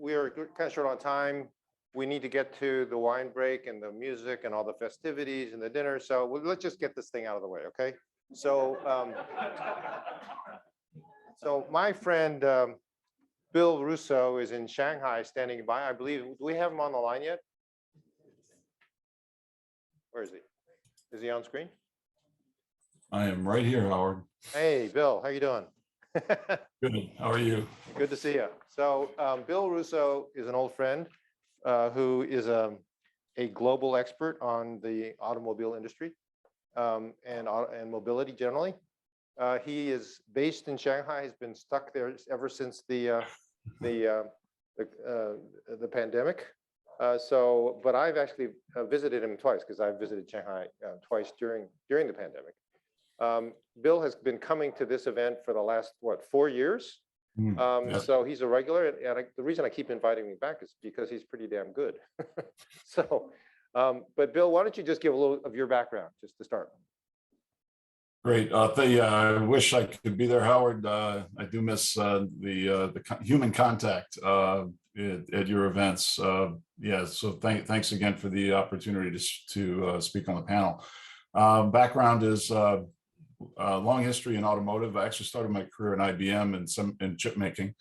we are kind of short on time. We need to get to the wine break and the music and all the festivities and the dinner. So let's just get this thing out of the way, okay? So, so my friend Bill Russo is in Shanghai, standing by. I believe. Do we have him on the line yet? Where is he? Is he on screen? I am right here, Howard. Hey, Bill, how you doing? Good. How are you? Good to see you. So Bill Russo is an old friend who is a global expert on the automobile industry and mobility generally. He is based in Shanghai. He's been stuck there ever since the pandemic. But I've actually visited him twice because I've visited Shanghai twice during the pandemic. Bill has been coming to this event for the last, 4 years? Yes. So he's a regular, and the reason I keep inviting him back is because he's pretty damn good. So, but Bill, why don't you just give a little of your background, just to start? Great. I wish I could be there, Howard. I do miss the human contact at your events. Yeah, so thanks again for the opportunity to speak on the panel. Background is long history in automotive. I actually started my career in IBM in chip making.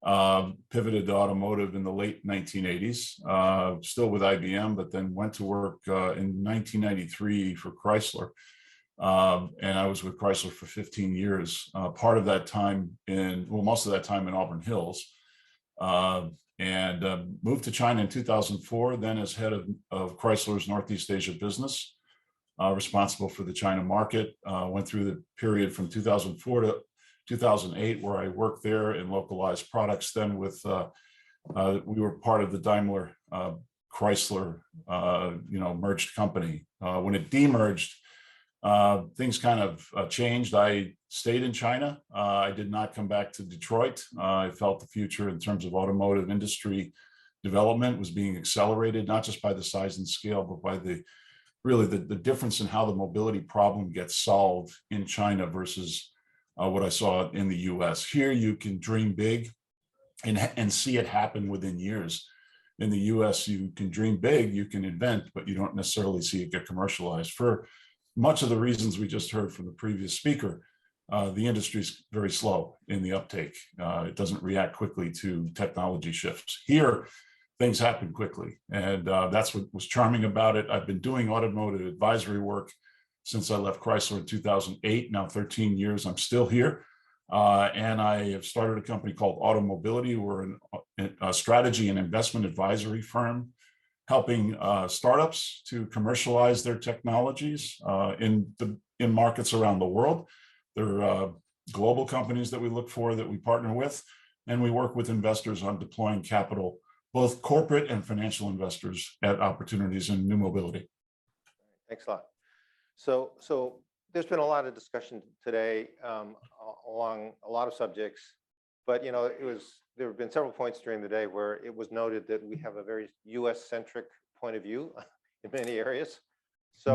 Pivoted to automotive in the late 1980s, still with IBM, but then went to work in 1993 for Chrysler. And I was with Chrysler for 15 years, part of that time most of that time in Auburn Hills, and moved to China in 2004, then as head of Chrysler's Northeast Asia business, responsible for the China market. Went through the period from 2004 to 2008, where I worked there in localized products. Then we were part of the Daimler Chrysler, merged company. When it demerged, things kind of changed. I stayed in China. I did not come back to Detroit. I felt the future in terms of automotive industry development was being accelerated, not just by the size and scale, but by the difference in how the mobility problem gets solved in China versus what I saw in the US. Here, you can dream big and see it happen within years. In the US, you can dream big, you can invent, but you don't necessarily see it get commercialized. For much of the reasons we just heard from the previous speaker, the industry is very slow in the uptake. It doesn't react quickly to technology shifts. Here, things happen quickly, and that's what was charming about it. I've been doing automotive advisory work since I left Chrysler in 2008, now 13 years. I'm still here, and I have started a company called Automobility. We're a strategy and investment advisory firm, helping startups to commercialize their technologies in markets around the world. They're global companies that we look for, that we partner with, and we work with investors on deploying capital, both corporate and financial investors, at opportunities in new mobility. Thanks a lot. So there's been a lot of discussion today along a lot of subjects, but there have been several points during the day where it was noted that we have a very US-centric point of view in many areas. So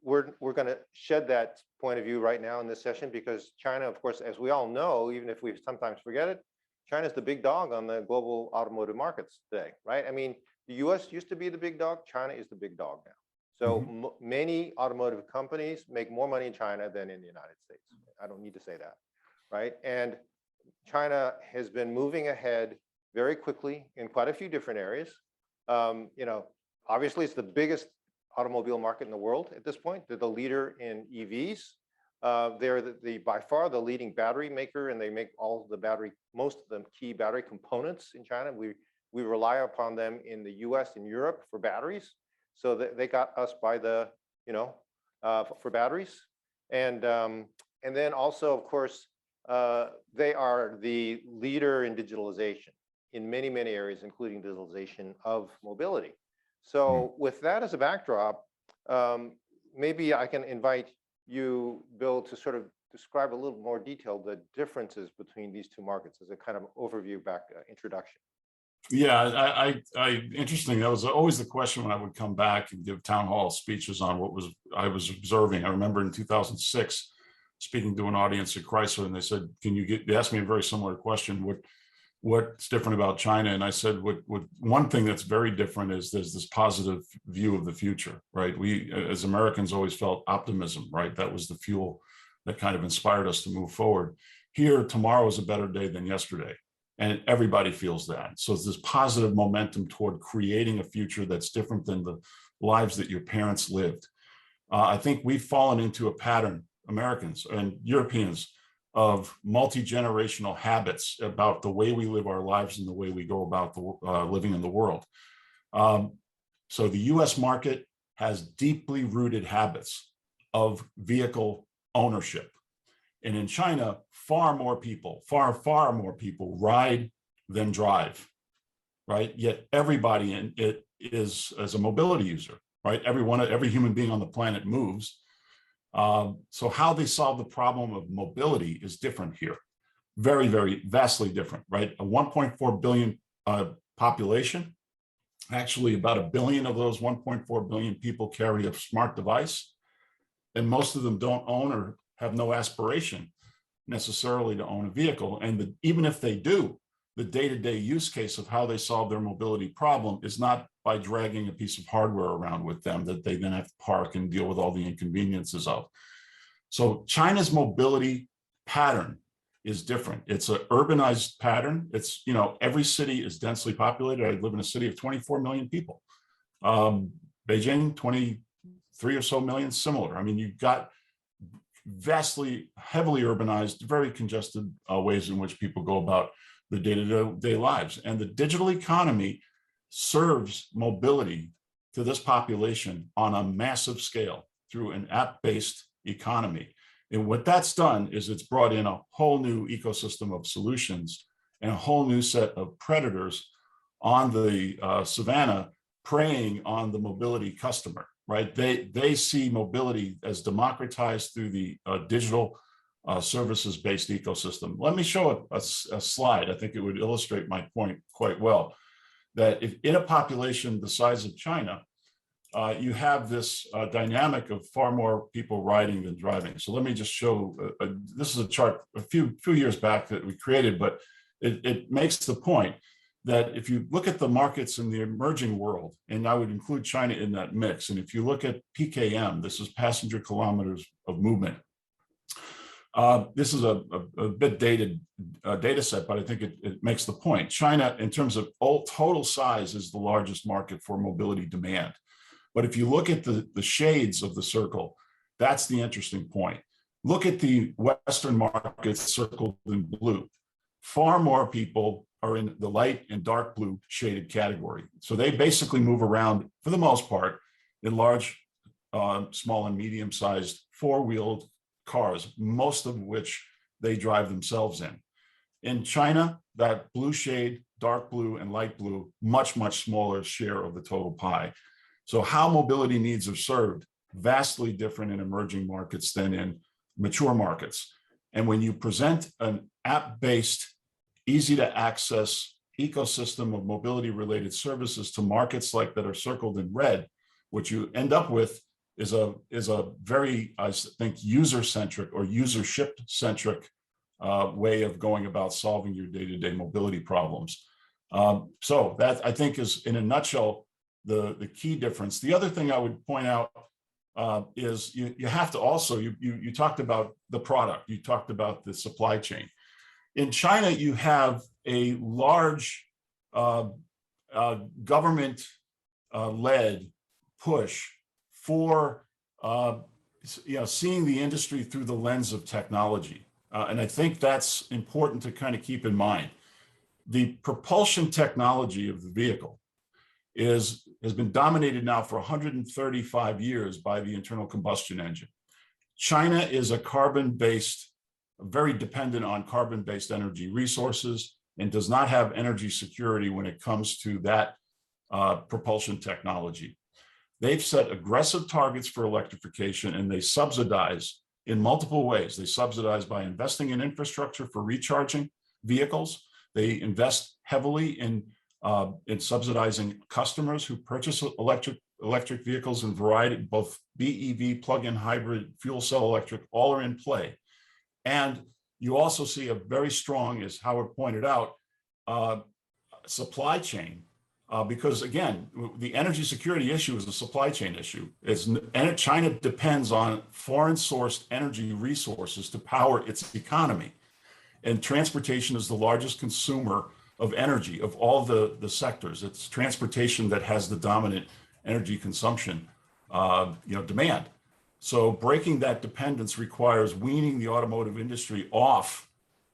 we're going to shed that point of view right now in this session, because China, of course, as we all know, even if we sometimes forget it, China's the big dog on the global automotive markets today, right? I mean, the US used to be the big dog. China is the big dog now. So many automotive companies make more money in China than in the United States. I don't need to say that, right? And China has been moving ahead very quickly in quite a few different areas. Obviously, it's the biggest automobile market in the world at this point. They're the leader in EVs. They're by far the leading battery maker, and they make most of the key battery components in China. We rely upon them in the US and Europe for batteries. So they got us by for batteries. And then also, of course, they are the leader in digitalization in many, many areas, including digitalization of mobility. So with that as a backdrop, maybe I can invite you, Bill, to sort of describe a little more detail the differences between these two markets as a kind of overview introduction. Yeah, interesting. That was always the question when I would come back and give town hall speeches on what I was observing. I remember in 2006 speaking to an audience at Chrysler, and they said, they asked me a very similar question. what's different about China. And I said, what one thing that's very different is there's this positive view of the future, right? We, as Americans, always felt optimism, right? That was the fuel that kind of inspired us to move forward. Here, tomorrow is a better day than yesterday. And everybody feels that. So it's this positive momentum toward creating a future that's different than the lives that your parents lived. I think we've fallen into a pattern, Americans and Europeans, of multi-generational habits about the way we live our lives and the way we go about living in the world. So the US market has deeply rooted habits of vehicle ownership. And in China, far more people ride than drive, right? Yet everybody in it is as a mobility user, right? Every human being on the planet moves. So how they solve the problem of mobility is different here. Very, very vastly different, right? A 1.4 billion population. Actually, about 1 billion of those 1.4 billion people carry a smart device. And most of them don't own or have no aspiration necessarily to own a vehicle. And even if they do, the day-to-day use case of how they solve their mobility problem is not by dragging a piece of hardware around with them that they then have to park and deal with all the inconveniences of. So China's mobility pattern is different. It's an urbanized pattern. It's, every city is densely populated. I live in a city of 24 million people. Beijing, 23 or so million, similar. I mean, you've got vastly, heavily urbanized, very congested ways in which people go about their day-to-day lives. And the digital economy serves mobility to this population on a massive scale through an app-based economy. And what that's done is it's brought in a whole new ecosystem of solutions and a whole new set of predators on the savannah preying on the mobility customer, right? They see mobility as democratized through the digital services-based ecosystem. Let me show a slide. I think it would illustrate my point quite well, that if in a population the size of China, you have this dynamic of far more people riding than driving. So let me just show, this is a chart a few years back that we created, but it makes the point that if you look at the markets in the emerging world, and I would include China in that mix, and if you look at PKM, this is passenger kilometers of movement. This is a bit dated data set, but I think it makes the point. China, in terms of total size, is the largest market for mobility demand. But if you look at the shades of the circle, that's the interesting point. Look at the Western markets circled in blue. Far more people are in the light and dark blue shaded category. So they basically move around, for the most part, in large, small and medium-sized four-wheeled cars, most of which they drive themselves in. In China, that blue shade, dark blue and light blue, much smaller share of the total pie. So how mobility needs are served, vastly different in emerging markets than in mature markets. And when you present an app-based, easy to access ecosystem of mobility related services to markets like that are circled in red, what you end up with is a very, I think, user-centric or usership-centric way of going about solving your day-to-day mobility problems. So that, I think, is in a nutshell the key difference. The other thing I would point out is you have to also, you talked about the product, you talked about the supply chain. In China, you have a large government-led push for seeing the industry through the lens of technology. And I think that's important to kind of keep in mind. The propulsion technology of the vehicle has been dominated now for 135 years by the internal combustion engine. China is a carbon-based, very dependent on carbon-based energy resources, and does not have energy security when it comes to that propulsion technology. They've set aggressive targets for electrification, and they subsidize in multiple ways. They subsidize by investing in infrastructure for recharging vehicles. They invest heavily in subsidizing customers who purchase electric vehicles in variety, both BEV, plug-in hybrid, fuel cell electric, all are in play. And you also see a very strong, as Howard pointed out, uh, supply chain, because again, the energy security issue is a supply chain issue. China depends on foreign sourced energy resources to power its economy. And transportation is the largest consumer of energy of all the sectors. It's transportation that has the dominant energy consumption, demand. So breaking that dependence requires weaning the automotive industry off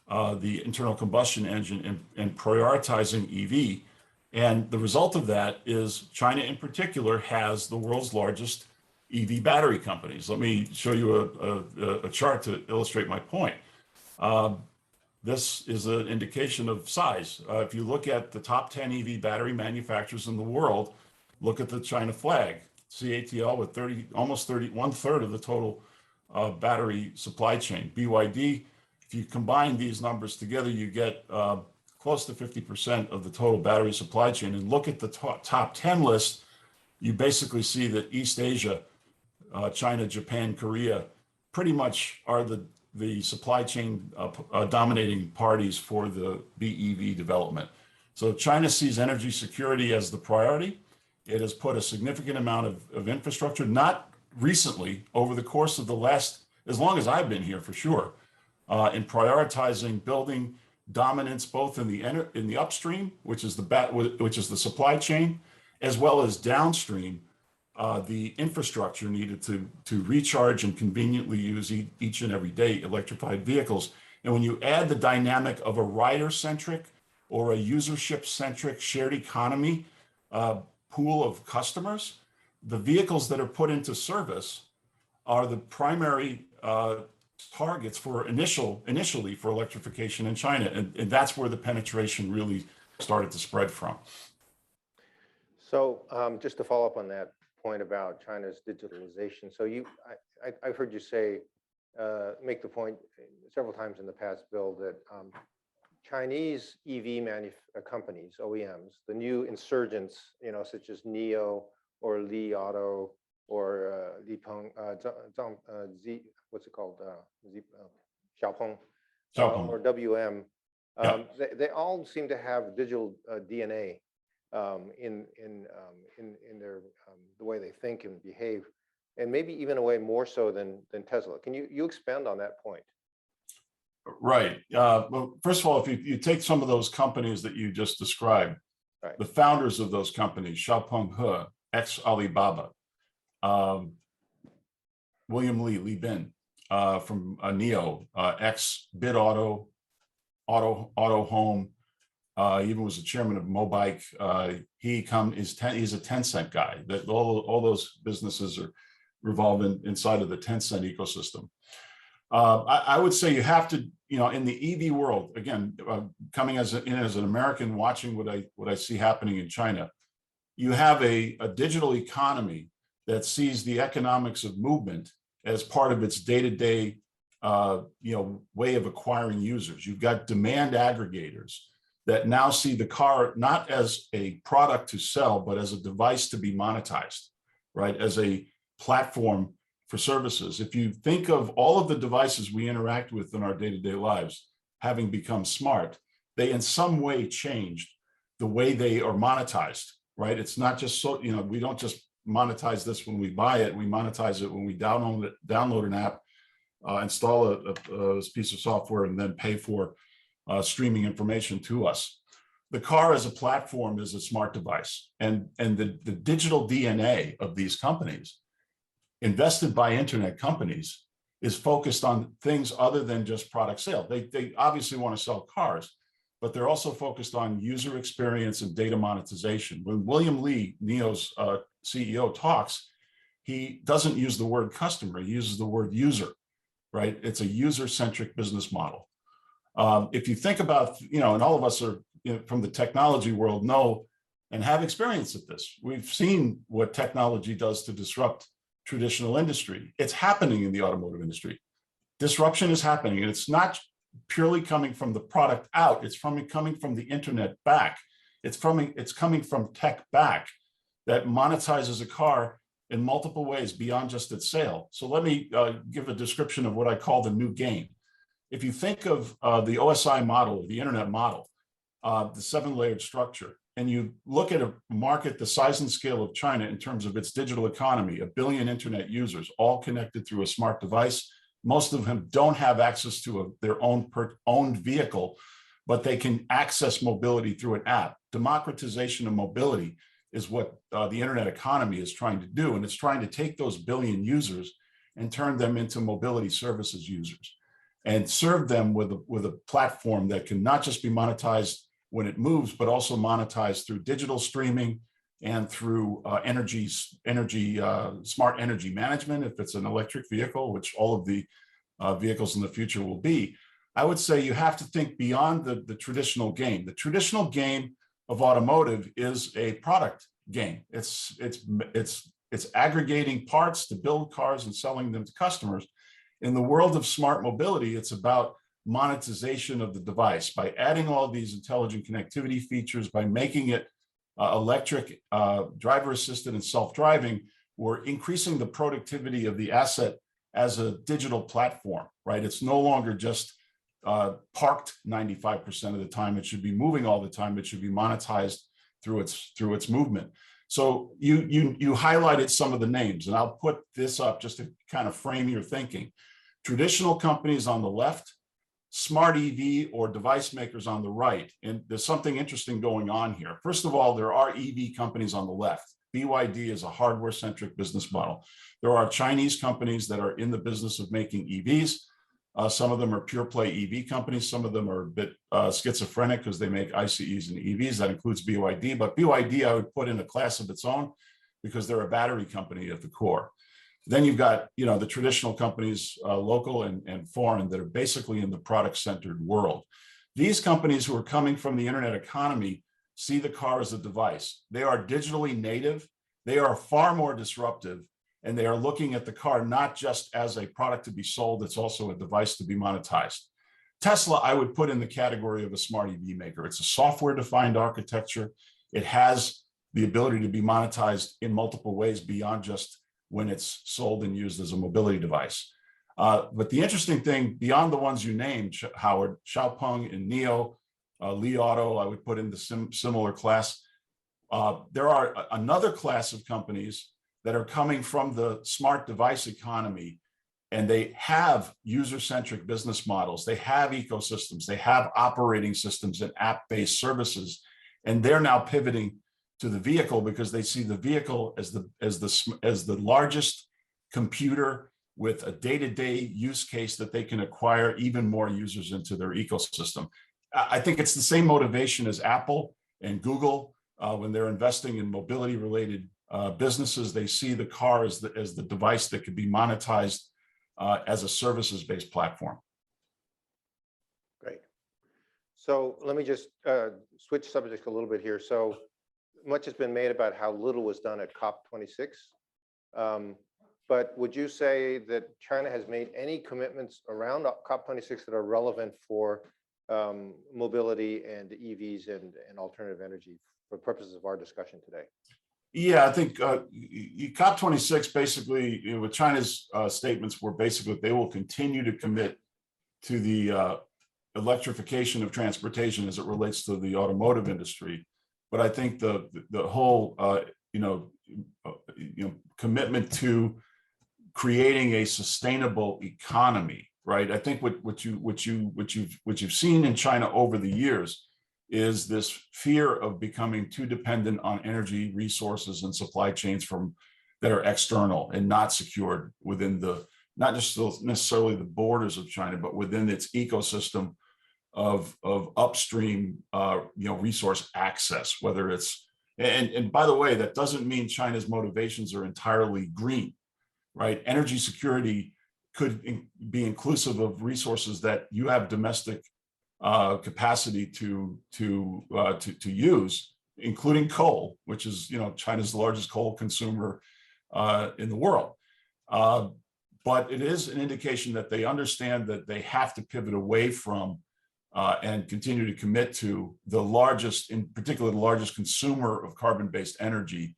the internal combustion engine and prioritizing EV. And the result of that is China in particular has the world's largest EV battery companies. Let me show you a chart to illustrate my point. This is an indication of size. If you look at the top 10 EV battery manufacturers in the world, look at the China flag, CATL with 1/3 of the total battery supply chain. BYD, if you combine these numbers together, you get close to 50% of the total battery supply chain. And look at the top 10 list, you basically see that East Asia, China, Japan, Korea, pretty much are the supply chain dominating parties for the BEV development. So China sees energy security as the priority. It has put a significant amount of infrastructure, not recently, over the course of the last, as long as I've been here for sure, in prioritizing building dominance both in the upstream, which is the supply chain, as well as downstream, the infrastructure needed to recharge and conveniently use each and every day electrified vehicles. And when you add the dynamic of a rider-centric or a usership-centric shared economy pool of customers, the vehicles that are put into service are the primary targets for initially for electrification in China. And that's where the penetration really started to spread from. So just to follow up on that point about China's digitalization. So I've heard you say, make the point several times in the past, Bill, that Chinese EV companies, OEMs, the new insurgents, such as NIO or Li Auto or what's it called? Xiaopeng or WM. They all seem to have digital DNA in their the way they think and behave, and maybe even a way more so than Tesla. Can you expand on that point? Right. Well, first of all, if you take some of those companies that you just described, right, the founders of those companies, Xiaopeng He, ex-Alibaba, William Li Bin from NIO, ex-Bit Auto, Auto Home, even was the chairman of Mobike. He's a Tencent guy. That all those businesses are revolving inside of the Tencent ecosystem. I would say you have to, in the EV world, again, coming as an American, watching what I see happening in China, you have a digital economy that sees the economics of movement as part of its day-to-day, way of acquiring users. You've got demand aggregators that now see the car not as a product to sell, but as a device to be monetized, right? As a platform for services. If you think of all of the devices we interact with in our day-to-day lives having become smart, they in some way changed the way they are monetized, right? It's not just we don't just monetize this when we buy it, we monetize it when we download an app, install a piece of software, and then pay for streaming information to us. The car as a platform is a smart device, and the digital DNA of these companies, invested by internet companies, is focused on things other than just product sale. They obviously want to sell cars, but they're also focused on user experience and data monetization. When William Li, NIO's CEO, talks, he doesn't use the word customer, he uses the word user, right? It's a user-centric business model. If you think about, and all of us are from the technology world know and have experience at this. We've seen what technology does to disrupt traditional industry. It's happening in the automotive industry. Disruption is happening, and it's not purely coming from the product out. It's coming from the internet back. It's coming from tech back that monetizes a car in multiple ways beyond just its sale. So let me give a description of what I call the new game. If you think of the OSI model, the internet model, the 7-layered structure, and you look at a market the size and scale of China in terms of its digital economy, 1 billion internet users, all connected through a smart device. Most of them don't have access to their owned vehicle, but they can access mobility through an app. Democratization of mobility is what the internet economy is trying to do, and it's trying to take those billion users and turn them into mobility services users and serve them with a platform that can not just be monetized when it moves, but also monetized through digital streaming and through smart energy management, if it's an electric vehicle, which all of the vehicles in the future will be. I would say you have to think beyond the traditional game. The traditional game of automotive is a product game. It's aggregating parts to build cars and selling them to customers. In the world of smart mobility, it's about monetization of the device by adding all these intelligent connectivity features, by making it electric, driver assisted and self-driving. We're increasing the productivity of the asset as a digital platform, right? It's no longer just parked 95% of the time. It should be moving all the time. It should be monetized through its movement. So you highlighted some of the names, and I'll put this up just to kind of frame your thinking. Traditional companies on the left, smart EV or device makers on the right. And there's something interesting going on here. First of all, there are EV companies on the left. BYD is a hardware-centric business model. There are Chinese companies that are in the business of making EVs. Some of them are pure play EV companies. Some of them are a bit schizophrenic because they make ICEs and EVs. That includes BYD. But BYD, I would put in a class of its own because they're a battery company at the core. Then you've got, the traditional companies, local and foreign, that are basically in the product-centered world. These companies who are coming from the internet economy see the car as a device. They are digitally native. They are far more disruptive. And they are looking at the car not just as a product to be sold, it's also a device to be monetized. Tesla, I would put in the category of a smart EV maker. It's a software-defined architecture. It has the ability to be monetized in multiple ways beyond just when it's sold and used as a mobility device. But the interesting thing, beyond the ones you named, Howard, Xiaopeng and NIO, Li Auto, I would put in the similar class. There are another class of companies that are coming from the smart device economy, and they have user-centric business models. They have ecosystems. They have operating systems and app-based services, and they're now pivoting to the vehicle because they see the vehicle as the largest computer with a day-to-day use case that they can acquire even more users into their ecosystem. I think it's the same motivation as Apple and Google when they're investing in mobility-related businesses. They see the car as the device that could be monetized as a services-based platform. Great. So let me just switch subjects a little bit here. So much has been made about how little was done at COP26. But would you say that China has made any commitments around COP26 that are relevant for mobility and EVs and alternative energy for purposes of our discussion today? Yeah, I think COP26 basically, with China's statements were basically they will continue to commit to the electrification of transportation as it relates to the automotive industry. But I think the whole commitment to creating a sustainable economy, right? I think what you've seen in China over the years is this fear of becoming too dependent on energy resources and supply chains that are external and not secured within not just necessarily the borders of China, but within its ecosystem of upstream resource access, whether it's, and by the way, that doesn't mean China's motivations are entirely green, right? Energy security could be inclusive of resources that you have domestic capacity to use, including coal, which is China's largest coal consumer in the world. But it is an indication that they understand that they have to pivot away from and continue to commit to the largest, in particular, the largest consumer of carbon-based energy,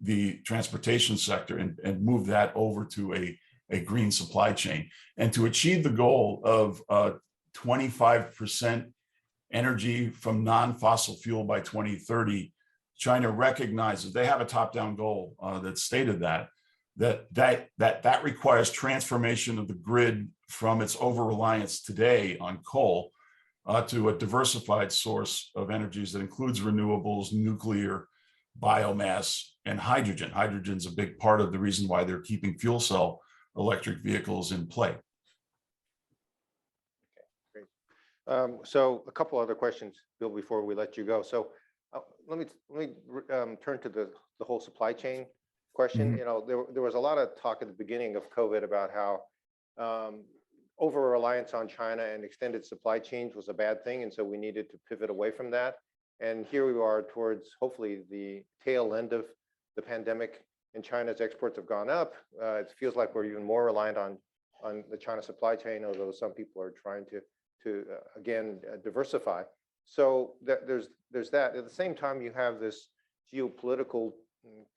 the transportation sector, and move that over to a green supply chain. And to achieve the goal of 25% energy from non-fossil fuel by 2030, China recognizes they have a top-down goal that stated that requires transformation of the grid from its over-reliance today on coal to a diversified source of energies that includes renewables, nuclear, biomass, and hydrogen. Hydrogen's a big part of the reason why they're keeping fuel cell electric vehicles in play. So a couple other questions, Bill, before we let you go. So let me turn to the whole supply chain question. You know, there was a lot of talk at the beginning of COVID about how over reliance on China and extended supply chains was a bad thing, and so we needed to pivot away from that. And here we are towards hopefully the tail end of the pandemic, and China's exports have gone up. It feels like we're even more reliant on the China supply chain, although some people are trying to again diversify. So there's that. At the same time, you have this geopolitical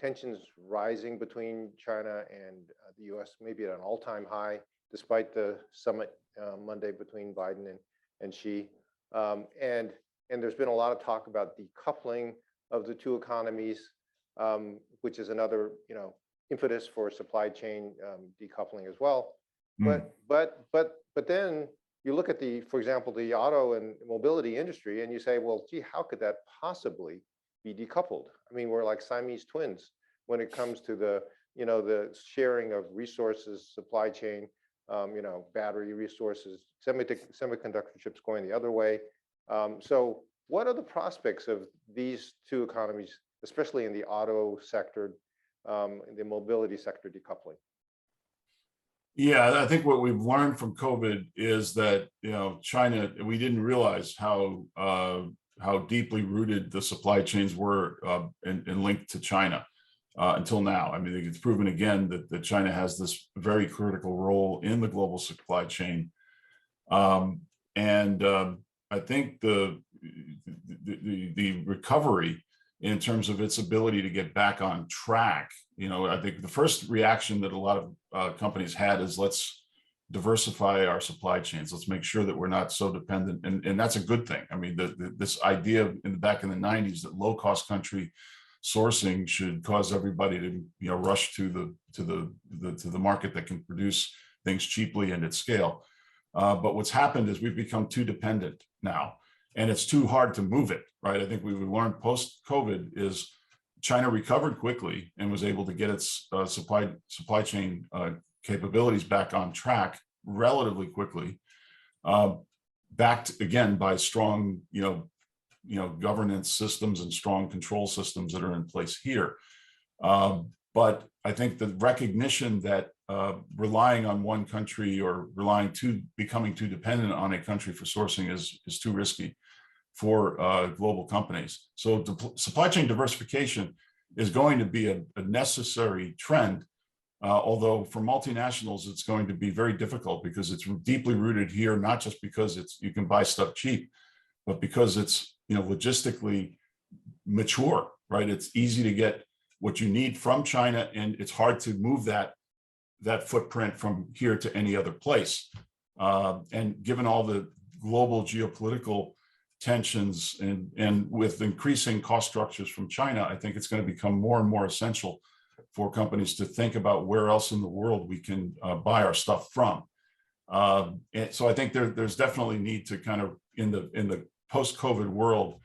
tensions rising between China and the U.S., maybe at an all-time high, despite the summit Monday between Biden and Xi. And there's been a lot of talk about decoupling of the two economies, which is another impetus for supply chain decoupling as well. But then you look at for example, the auto and mobility industry, and you say, well, gee, how could that possibly be decoupled? I mean, we're like Siamese twins when it comes to the sharing of resources, supply chain, battery resources, semiconductor chips going the other way. So what are the prospects of these two economies, especially in the auto sector, the mobility sector decoupling? Yeah, I think what we've learned from COVID is that China, we didn't realize how deeply rooted the supply chains were and linked to China until now. I mean, it's proven again that China has this very critical role in the global supply chain, and I think the recovery in terms of its ability to get back on track. I think the first reaction that a lot of companies had is, let's diversify our supply chains. Let's make sure that we're not so dependent. And that's a good thing. I mean, this idea back in the 90s that low-cost country sourcing should cause everybody to rush to the market that can produce things cheaply and at scale. But what's happened is we've become too dependent now, and it's too hard to move it, right? I think we learned post-COVID is China recovered quickly and was able to get its supply chain capabilities back on track relatively quickly, backed again by strong, governance systems and strong control systems that are in place here. But I think the recognition that relying on one country or becoming too dependent on a country for sourcing is too risky for global companies. So supply chain diversification is going to be a necessary trend, although for multinationals, it's going to be very difficult because it's deeply rooted here, not just because you can buy stuff cheap, but because it's logistically mature, right? It's easy to get what you need from China, and it's hard to move that footprint from here to any other place. And given all the global geopolitical tensions and with increasing cost structures from China, I think it's going to become more and more essential for companies to think about where else in the world we can buy our stuff from. And so I think there's definitely need to kind of in the post-COVID world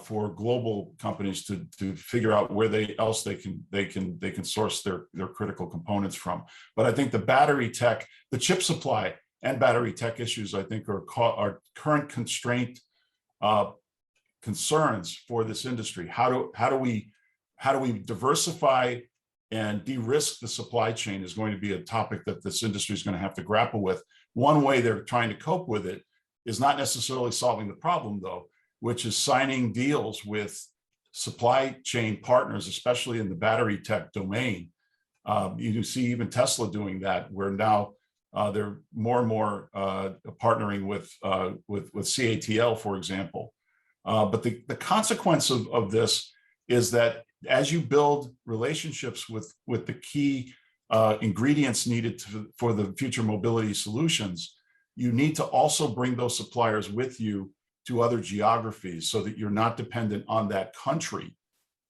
for global companies to figure out where they can source their critical components from. But I think the battery tech, the chip supply and battery tech issues, I think are current constraint concerns for this industry. How do we diversify and de-risk the supply chain is going to be a topic that this industry is going to have to grapple with. One way they're trying to cope with it is not necessarily solving the problem, though, which is signing deals with supply chain partners, especially in the battery tech domain. You see even Tesla doing that, where now they're more and more partnering with CATL, for example. But the consequence of this is that as you build relationships with the key ingredients needed for the future mobility solutions, you need to also bring those suppliers with you to other geographies so that you're not dependent on that country,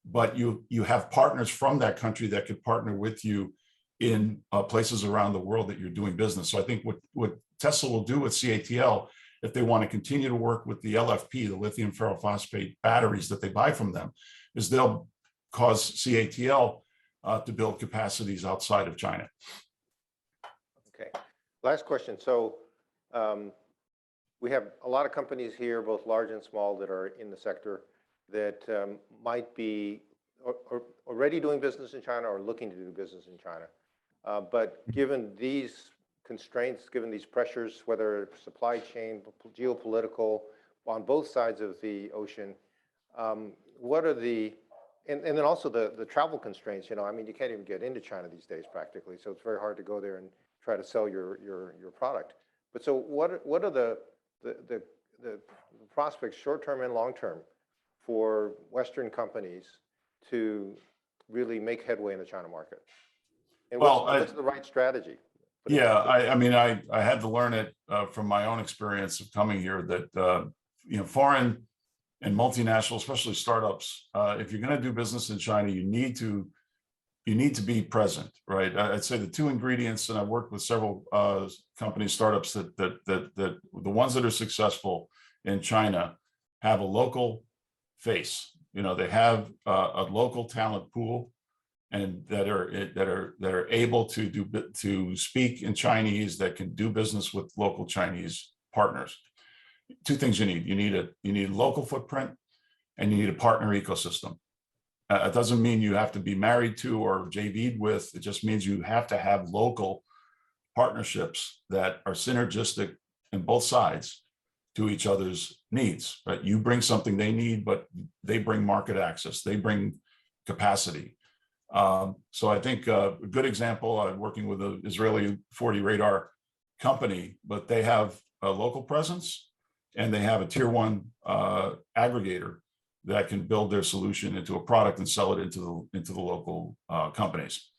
but you have partners from that country that could partner with you in places around the world that you're doing business. So I think what Tesla will do with CATL, if they want to continue to work with the LFP, the lithium ferrophosphate batteries that they buy from them, is they'll cause CATL to build capacities outside of China. Okay, last question. So we have a lot of companies here, both large and small, that are in the sector that might be already doing business in China or looking to do business in China. But given these constraints, given these pressures, whether supply chain, geopolitical, on both sides of the ocean, what are the, and then also the travel constraints, you know, I mean, you can't even get into China these days practically, so it's very hard to go there and try to sell your product. But so what are the prospects, short-term and long-term, for Western companies to really make headway in the China market? And what's the right strategy? Yeah, I mean, I had to learn it from my own experience of coming here that, you know, foreign and multinational, especially startups, if you're going to do business in China, you need to be present, right? I'd say the two ingredients, and I've worked with several companies, startups that the ones that are successful in China have a local face. You know, they have a local talent pool, and that are able to speak in Chinese, that can do business with local Chinese partners. Two things you need: you need a local footprint, and you need a partner ecosystem. It doesn't mean you have to be married to or JV'd with. It just means you have to have local partnerships that are synergistic in both sides to each other's needs. Right? You bring something they need, but they bring market access. They bring capacity. So I think a good example, I'm working with an Israeli 4D radar company, but they have a local presence and they have a tier one aggregator that can build their solution into a product and sell it into the local companies.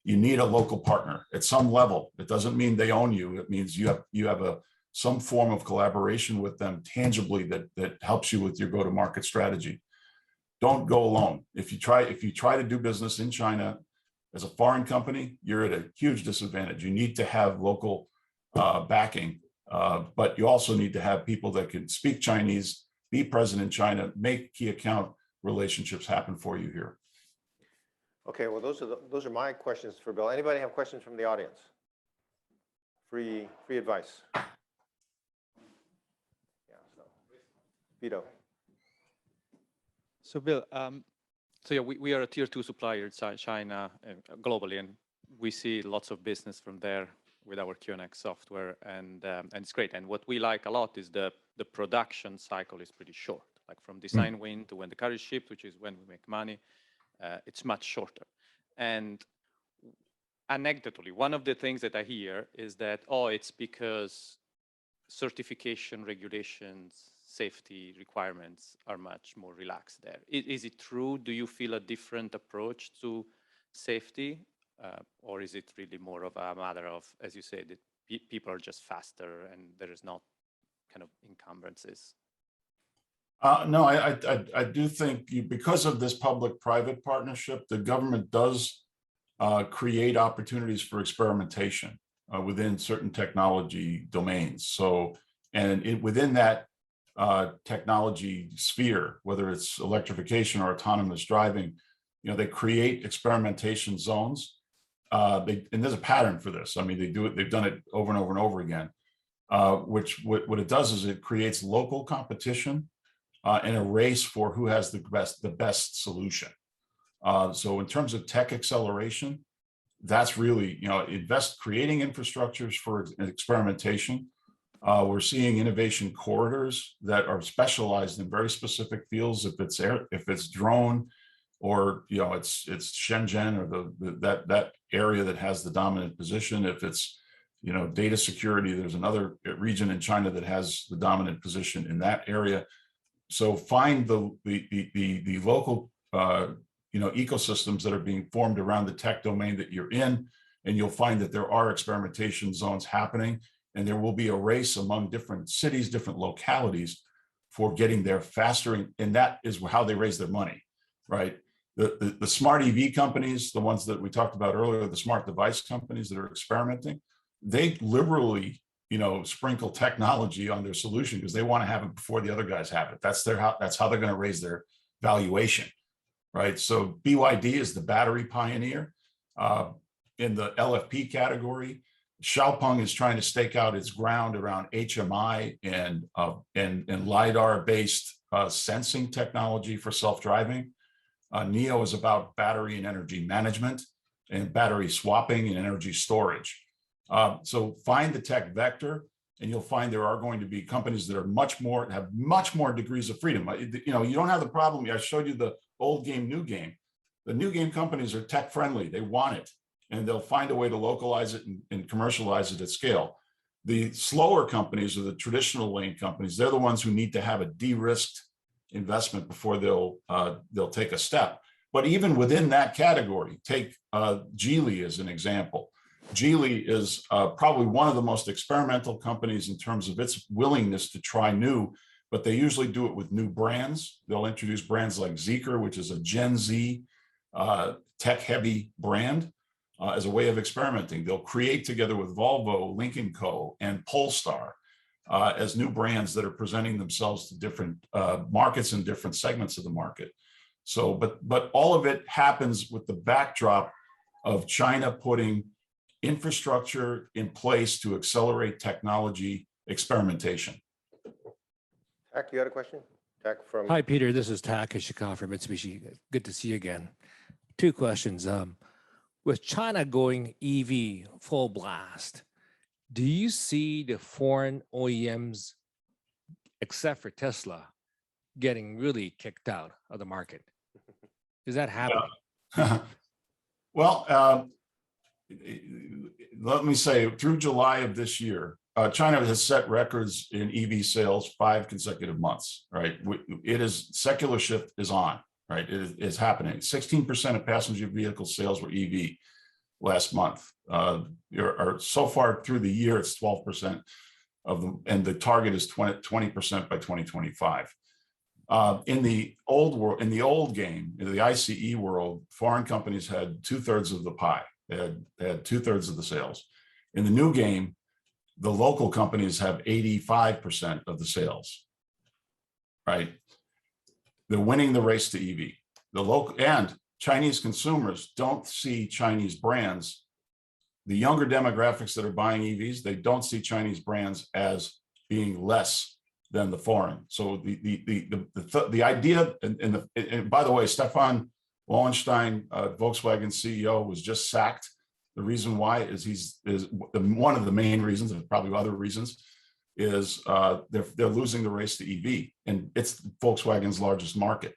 You need a local partner at some level. It doesn't mean they own you. It means you have some form of collaboration with them tangibly that helps you with your go-to-market strategy. Don't go alone. If you try to do business in China as a foreign company, you're at a huge disadvantage. You need to have local backing, but you also need to have people that can speak Chinese, be present in China, make key account relationships happen for you here. Okay, well, those are my questions for Bill. Anybody have questions from the audience? Free advice. Yeah, so Vito. So Bill, so yeah, we are a tier 2 supplier in China globally, and we see lots of business from there with our QNX software, and it's great. And what we like a lot is the production cycle is pretty short, like from design win to when the car is shipped, which is when we make money. It's much shorter. And anecdotally, one of the things that I hear is that, oh, it's because certification regulations, safety requirements are much more relaxed there. Is it true? Do you feel a different approach to safety? Or is it really more of a matter of, as you say, that people are just faster and there is not kind of encumbrances? No, I do think because of this public-private partnership, the government does create opportunities for experimentation within certain technology domains. So, and within that technology sphere, whether it's electrification or autonomous driving, you know, they create experimentation zones. And there's a pattern for this. I mean, they've done it over and over and over again. What it does is it creates local competition and a race for who has the best solution. So in terms of tech acceleration, that's really, you know, creating infrastructures for experimentation. We're seeing innovation corridors that are specialized in very specific fields. If it's drone, or you know, it's Shenzhen, or that area that has the dominant position. If it's, you know, data security, there's another region in China that has the dominant position in that area. So find the local you know, ecosystems that are being formed around the tech domain that you're in, and you'll find that there are experimentation zones happening, and there will be a race among different cities, different localities for getting there faster. And that is how they raise their money, right? The smart EV companies, the ones that we talked about earlier, the smart device companies that are experimenting, they liberally, sprinkle technology on their solution because they want to have it before the other guys have it. That's how they're going to raise their valuation, right? So BYD is the battery pioneer. In the LFP category, Xiaopeng is trying to stake out its ground around HMI and LiDAR-based sensing technology for self-driving. NIO is about battery and energy management and battery swapping and energy storage. So find the tech vector, and you'll find there are going to be companies that are have much more degrees of freedom. You don't have the problem. I showed you the old game, new game. The new game companies are tech friendly. They want it, and they'll find a way to localize it and commercialize it at scale. The slower companies, or the traditional lane companies, they're the ones who need to have a de-risked investment before they'll take a step. But even within that category, take Geely as an example. Geely is probably one of the most experimental companies in terms of its willingness to try new, but they usually do it with new brands. They'll introduce brands like Zeekr, which is a Gen Z tech-heavy brand, as a way of experimenting. They'll create together with Volvo, Lynk & Co., and Polestar as new brands that are presenting themselves to different markets and different segments of the market. So, but all of it happens with the backdrop of China putting infrastructure in place to accelerate technology experimentation. Tak, you had a question? Tak from. Hi, Peter. This is Tak Ishikawa from Mitsubishi. Good to see you again. Two questions. With China going EV full blast, do you see the foreign OEMs, except for Tesla, getting really kicked out of the market? Is that happening? Well, let me say, through July of this year, China has set records in EV sales 5 consecutive months, right? Secular shift is on, right? It is happening. 16% of passenger vehicle sales were EV last month. So far through the year, it's 12% of them, and the target is 20% by 2025. In the old world, in the old game, in the ICE world, foreign companies had 2/3 of the pie. They had 2/3 of the sales. In the new game, the local companies have 85% of the sales, right? They're winning the race to EV. The local and Chinese consumers don't see Chinese brands. The younger demographics that are buying EVs, they don't see Chinese brands as being less than the foreign. So the idea, and by the way, Stefan Wallenstein, Volkswagen CEO, was just sacked. The reason why is one of the main reasons, and probably other reasons, is they're losing the race to EV, and it's Volkswagen's largest market.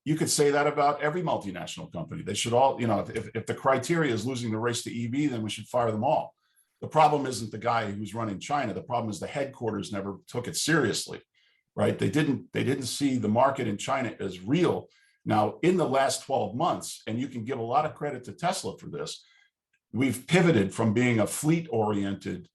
You could say that about every multinational company. They should all, if the criteria is losing the race to EV, then we should fire them all. The problem isn't the guy who's running China. The problem is the headquarters never took it seriously, right? They didn't see the market in China as real. Now, in the last 12 months, and you can give a lot of credit to Tesla for this, we've pivoted from being a fleet-oriented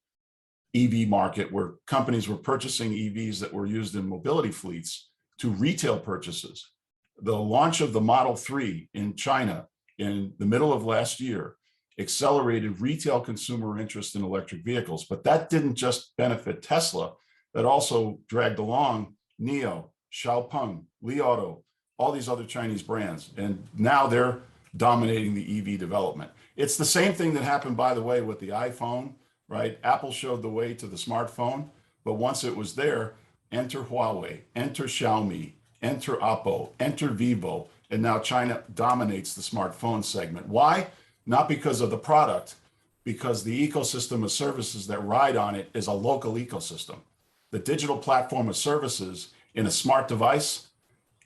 EV market where companies were purchasing EVs that were used in mobility fleets to retail purchases. The launch of the Model 3 in China in the middle of last year accelerated retail consumer interest in electric vehicles. But that didn't just benefit Tesla, that also dragged along NIO, Xiaopeng, Li Auto, all these other Chinese brands. And now they're dominating the EV development. It's the same thing that happened, by the way, with the iPhone, right? Apple showed the way to the smartphone, but once it was there, enter Huawei, enter Xiaomi, enter Oppo, enter Vivo, and now China dominates the smartphone segment. Why? Not because of the product, because the ecosystem of services that ride on it is a local ecosystem. The digital platform of services in a smart device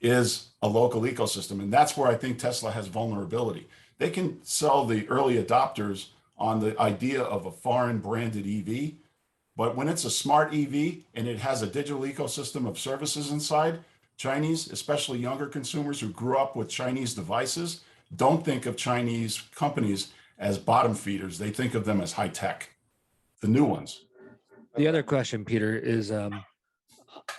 is a local ecosystem. And that's where I think Tesla has vulnerability. They can sell the early adopters on the idea of a foreign branded EV, but when it's a smart EV and it has a digital ecosystem of services inside, Chinese, especially younger consumers who grew up with Chinese devices, don't think of Chinese companies as bottom feeders. They think of them as high tech, the new ones. The other question, Peter, is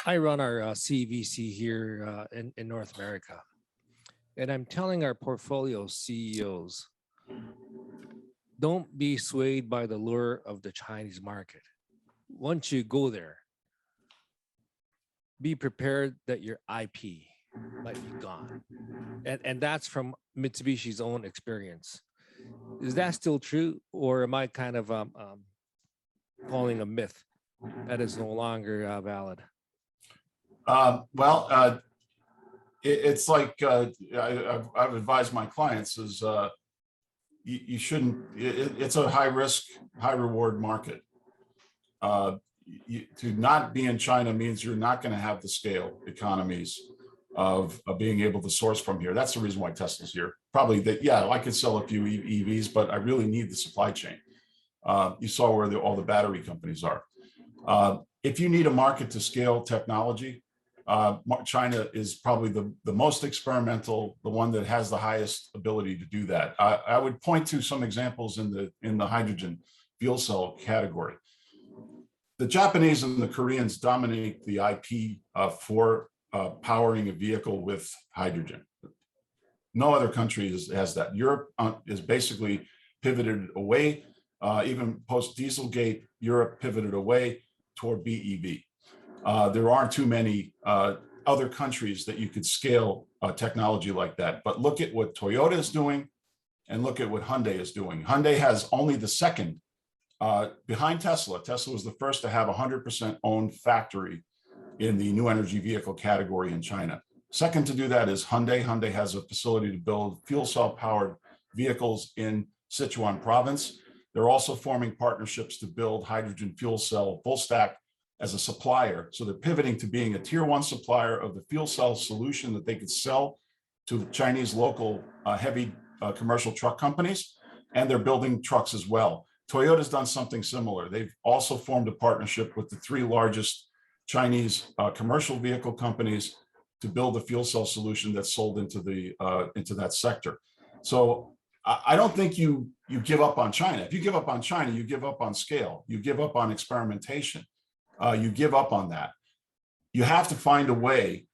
I run our CVC here in North America, and I'm telling our portfolio CEOs, don't be swayed by the lure of the Chinese market. Once you go there, be prepared that your IP might be gone. And that's from Mitsubishi's own experience. Is that still true, or am I kind of calling a myth that is no longer valid? It's like I've advised my clients is you shouldn't. It's a high risk, high reward market. To not be in China means you're not going to have the scale economies of being able to source from here. That's the reason why Tesla's here. Probably that, yeah, I could sell a few EVs, but I really need the supply chain. You saw where all the battery companies are. If you need a market to scale technology, China is probably the most experimental, the one that has the highest ability to do that. I would point to some examples in the hydrogen fuel cell category. The Japanese and the Koreans dominate the IP for powering a vehicle with hydrogen. No other country has that. Europe is basically pivoted away. Even post Dieselgate, Europe pivoted away toward BEV. There aren't too many other countries that you could scale technology like that. But look at what Toyota is doing and look at what Hyundai is doing. Hyundai has only the second behind Tesla. Tesla was the first to have 100% owned factory in the new energy vehicle category in China. Second to do that is Hyundai. Hyundai has a facility to build fuel cell powered vehicles in Sichuan province. They're also forming partnerships to build hydrogen fuel cell full stack as a supplier. So they're pivoting to being a tier one supplier of the fuel cell solution that they could sell to Chinese local heavy commercial truck companies. And they're building trucks as well. Toyota's done something similar. They've also formed a partnership with the three largest Chinese commercial vehicle companies to build a fuel cell solution that's sold into that sector. So I don't think you give up on China. If you give up on China, you give up on scale. You give up on experimentation. You give up on that. You have to find a way,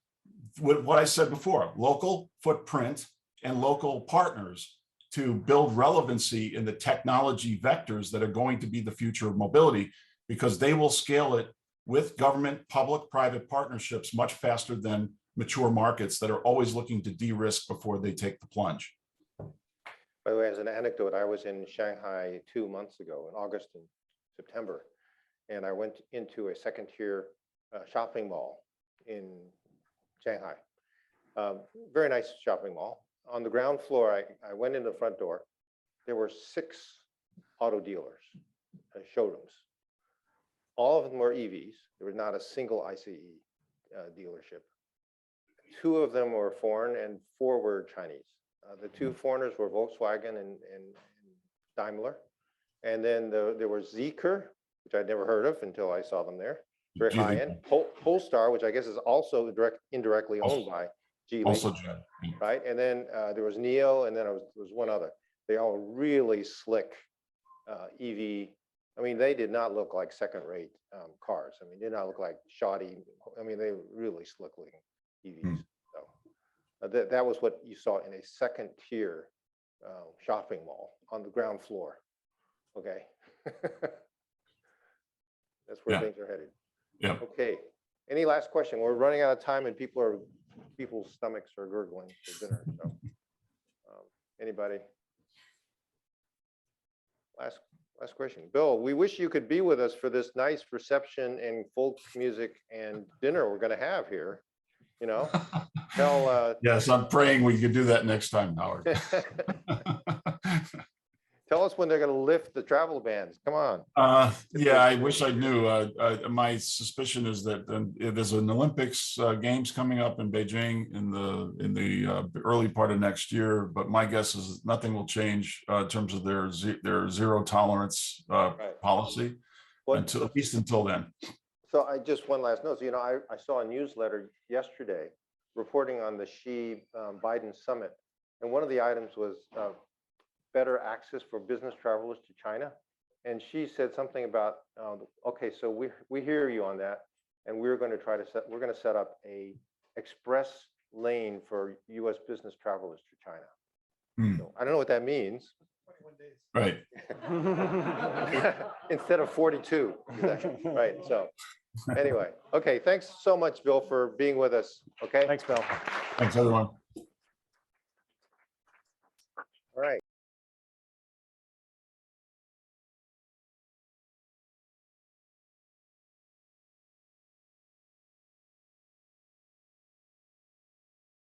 what I said before, local footprint and local partners to build relevancy in the technology vectors that are going to be the future of mobility, because they will scale it with government, public-private partnerships much faster than mature markets that are always looking to de-risk before they take the plunge. By the way, as an anecdote, I was in Shanghai 2 months ago in August and September, and I went into a second-tier shopping mall in Shanghai. Very nice shopping mall. On the ground floor, I went in the front door. There were 6 auto dealers, showrooms. All of them were EVs. There was not a single ICE dealership. 2 of them were foreign and 4 were Chinese. The 2 foreigners were Volkswagen and Daimler. And then there was Zeekr, which I'd never heard of until I saw them there. Very high end. Polestar, which I guess is also indirectly owned by Geely. Also Geely. Right. And then there was Neo, and then there was one other. They all really slick EV. I mean, they did not look like second-rate cars. I mean, they did not look like shoddy. I mean, they were really slick-looking EVs. So that was what you saw in a second-tier shopping mall on the ground floor. Okay. That's where things are headed. Yeah. Okay. Any last question? We're running out of time, and people's stomachs are gurgling for dinner. So, anybody? Last question. Bill, we wish you could be with us for this nice reception and folk music and dinner we're going to have here. You know, yes, I'm praying we could do that next time, Howard. Tell us when they're going to lift the travel bans. Come on. Yeah, I wish I knew. My suspicion is that there's an Olympics games coming up in Beijing in the early part of next year. But my guess is nothing will change in terms of their zero tolerance policy at least until then. So I just one last note. So, you know, I saw a newsletter yesterday reporting on the Xi Biden summit, and one of the items was better access for business travelers to China. And she said something about, okay, so we hear you on that. and we're going to set up a express lane for US business travelers to China. Hmm, So I don't know what that means. right. Instead of 42, right? So anyway, okay, thanks so much, Bill, for being with us, okay? Thanks, Bill. Thanks, everyone.